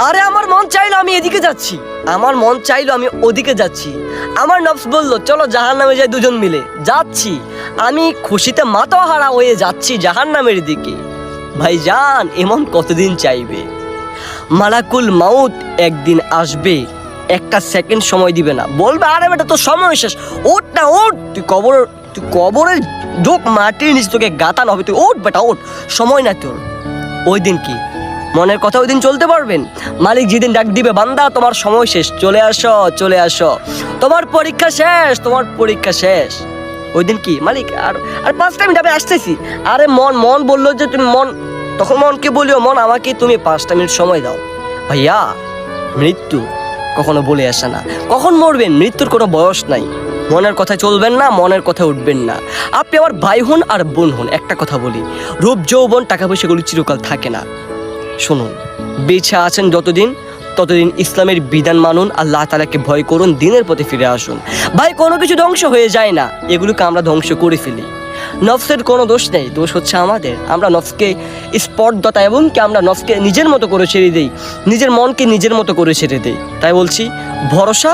আরে আমার মন চাইলো আমি এদিকে যাচ্ছি, আমার মন চাইলো আমি ওদিকে যাচ্ছি। আমার নফস বলল চলো জাহান্নামে যাই, দুজন মিলে যাচ্ছি। আমি খুশিতে মাথাহারা হয়ে যাচ্ছি জাহান্নামের দিকে। ভাইজান এমন কতদিন চাইবে? মালাকুল মাউত একদিন আসবে, একটা সেকেন্ড সময় দিবে না, বলবে আরে বেটা তোর সময় শেষ, ওঠ না ওঠ, তুই কবরে ঢোক, মাটির নিচে তোকে গাতানো হবে, তুই ওঠ বেটা ওঠ, সময় না তোর। ওই দিন কি মনের কথা ওই দিন চলতে পারবেন? মালিক যেদিন ডাক দিবে বান্দা তোমার সময় শেষ, চলে আসো চলে আসো, তোমার পরীক্ষা শেষ, তোমার পরীক্ষা শেষ। ওই দিন কি মালিক আর আর 5টা মিনিট আমি আসতেছি। আরে মন বললো যে তুমি তখন মনকে বলিও মন আমাকে তুমি 5টা মিনিট সময় দাও। ভাইয়া মৃত্যু কখনো বলে আসে না, কখন মরবেন মৃত্যুর কোনো বয়স নাই। মনের কথা চলবেন না, মনের কথা উঠবেন না। আপনি আমার ভাই হন আর বোন হন, একটা কথা বলি, রূপ যৌবন টাকা পয়সাগুলো চিরকাল থাকে না। শুনুন, বেঁচে আছেন যতদিন ততদিন ইসলামের বিধান মানুন, আল্লাহ তাআলাকে ভয় করুন, দিনের পথে ফিরে আসুন। ভাই কোনো কিছু ধ্বংস হয়ে যায় না, এগুলোকে আমরা ধ্বংস করে ফেলি। নফসের কোনো দোষ নেই, দোষ হচ্ছে আমাদের। আমরা নফসকে স্পর্ধতা এবং কি আমরা নফসকে নিজের মতো করে ছেড়ে দিই, নিজের মনকে নিজের মতো করে ছেড়ে দিই। তাই বলছি ভরসা